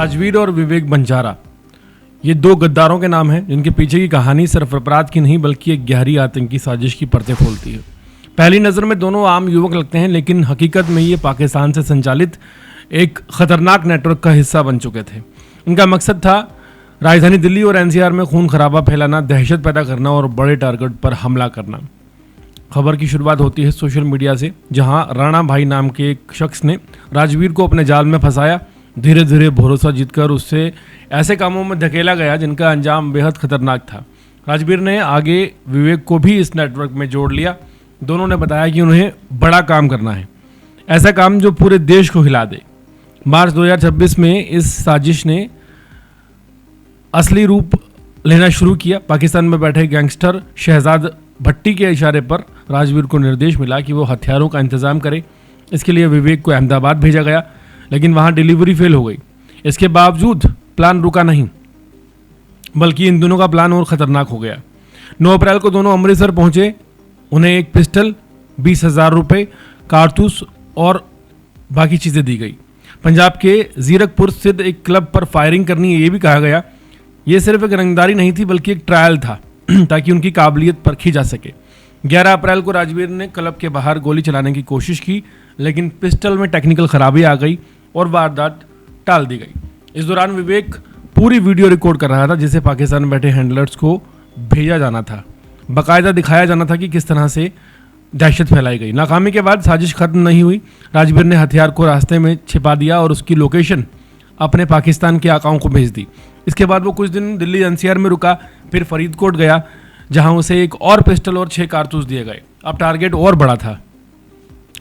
राजवीर और विवेक बंजारा, ये दो गद्दारों के नाम हैं जिनके पीछे की कहानी सिर्फ अपराध की नहीं बल्कि एक गहरी आतंकी साजिश की परतें खोलती है। पहली नज़र में दोनों आम युवक लगते हैं, लेकिन हकीकत में ये पाकिस्तान से संचालित एक खतरनाक नेटवर्क का हिस्सा बन चुके थे। इनका मकसद था राजधानी दिल्ली और एनसीआर में खून खराबा फैलाना, दहशत पैदा करना और बड़े टारगेट पर हमला करना। खबर की शुरुआत होती है सोशल मीडिया से, जहां राणा भाई नाम के एक शख्स ने राजवीर को अपने जाल में फंसाया। धीरे धीरे भरोसा जीतकर उससे ऐसे कामों में धकेला गया जिनका अंजाम बेहद खतरनाक था। राजवीर ने आगे विवेक को भी इस नेटवर्क में जोड़ लिया। दोनों ने बताया कि उन्हें बड़ा काम करना है, ऐसा काम जो पूरे देश को हिला दे। मार्च 2026 में इस साजिश ने असली रूप लेना शुरू किया। पाकिस्तान में बैठे गैंगस्टर शहजाद भट्टी के इशारे पर राजवीर को निर्देश मिला कि वो हथियारों का इंतजाम करे। इसके लिए विवेक को अहमदाबाद भेजा गया, लेकिन वहां डिलीवरी फेल हो गई। इसके बावजूद प्लान रुका नहीं, बल्कि इन दोनों का प्लान और खतरनाक हो गया। 9 अप्रैल को दोनों अमृतसर पहुंचे। उन्हें एक पिस्टल, 20,000 रुपये, कारतूस और बाकी चीज़ें दी गई। पंजाब के जीरकपुर स्थित एक क्लब पर फायरिंग करनी है, ये भी कहा गया। ये सिर्फ एक रंगदारी नहीं थी बल्कि एक ट्रायल था ताकि उनकी काबिलियत परखी जा सके। 11 अप्रैल को राजवीर ने क्लब के बाहर गोली चलाने की कोशिश की, लेकिन पिस्टल में टेक्निकल खराबी आ गई और वारदात टाल दी गई। इस दौरान विवेक पूरी वीडियो रिकॉर्ड कर रहा था, जिसे पाकिस्तान में बैठे हैंडलर्स को भेजा जाना था। बाकायदा दिखाया जाना था कि किस तरह से दहशत फैलाई गई। नाकामी के बाद साजिश खत्म नहीं हुई। राजवीर ने हथियार को रास्ते में छिपा दिया और उसकी लोकेशन अपने पाकिस्तान के आकाओं को भेज दी। इसके बाद वो कुछ दिन दिल्ली एनसीआर में रुका, फिर फरीदकोट गया, जहां उसे एक और पिस्टल और 6 कारतूस दिए गए। अब टारगेट और बड़ा था।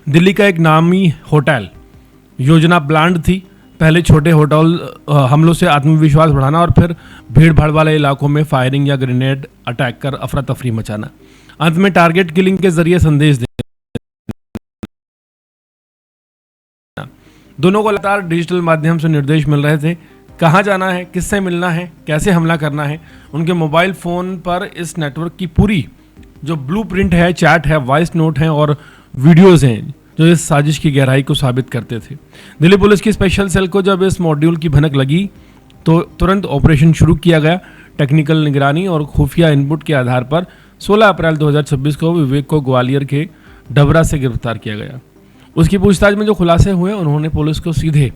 दिल्ली का एक नामी होटल। योजना प्लान्ड थी, पहले छोटे होटल हमलों से आत्मविश्वास बढ़ाना और फिर भीड़ भाड़ वाले इलाकों में फायरिंग या ग्रेनेड अटैक कर अफरा तफरी मचाना। अंत में टारगेट किलिंग के जरिए संदेश देना। दोनों को लगातार डिजिटल माध्यम से निर्देश मिल रहे थे, कहाँ जाना है, किससे मिलना है, कैसे हमला करना है। उनके मोबाइल फ़ोन पर इस नेटवर्क की पूरी जो ब्लूप्रिंट है, चैट है, वॉइस नोट है और वीडियोज़ हैं जो इस साजिश की गहराई को साबित करते थे। दिल्ली पुलिस की स्पेशल सेल को जब इस मॉड्यूल की भनक लगी तो तुरंत ऑपरेशन शुरू किया गया। टेक्निकल निगरानी और खुफिया इनपुट के आधार पर 16 अप्रैल 2026 को विवेक को ग्वालियर के डबरा से गिरफ्तार किया गया। उसकी पूछताछ में जो खुलासे हुए उन्होंने पुलिस को सीधे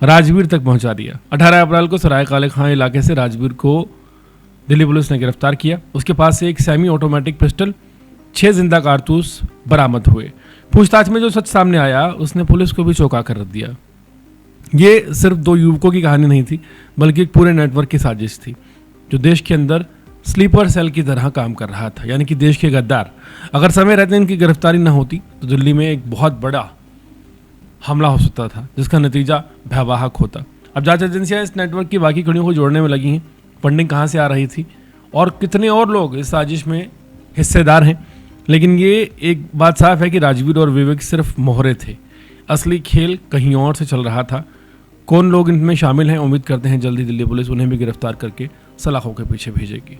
राजवीर तक पहुंचा दिया। 18 अप्रैल को सराय काले खां इलाके से राजवीर को दिल्ली पुलिस ने गिरफ्तार किया। उसके पास से एक सेमी ऑटोमेटिक पिस्टल, 6 जिंदा कारतूस बरामद हुए। पूछताछ में जो सच सामने आया उसने पुलिस को भी चौंका कर रख दिया। ये सिर्फ 2 युवकों की कहानी नहीं थी, बल्कि एक पूरे नेटवर्क की साजिश थी जो देश के अंदर स्लीपर सेल की तरह काम कर रहा था, यानी कि देश के गद्दार। अगर समय रहते इनकी गिरफ्तारी न होती तो दिल्ली में एक बहुत बड़ा हमला हो सकता था, जिसका नतीजा भयावह होता। अब जांच एजेंसियां इस नेटवर्क की बाकी कड़ियों को जोड़ने में लगी हैं। फंडिंग कहाँ से आ रही थी और कितने और लोग इस साजिश में हिस्सेदार हैं। लेकिन ये एक बात साफ है कि राजवीर और विवेक सिर्फ मोहरे थे, असली खेल कहीं और से चल रहा था। कौन लोग इनमें शामिल हैं, उम्मीद करते हैं जल्दी दिल्ली पुलिस उन्हें भी गिरफ्तार करके सलाखों के पीछे भेजेगी।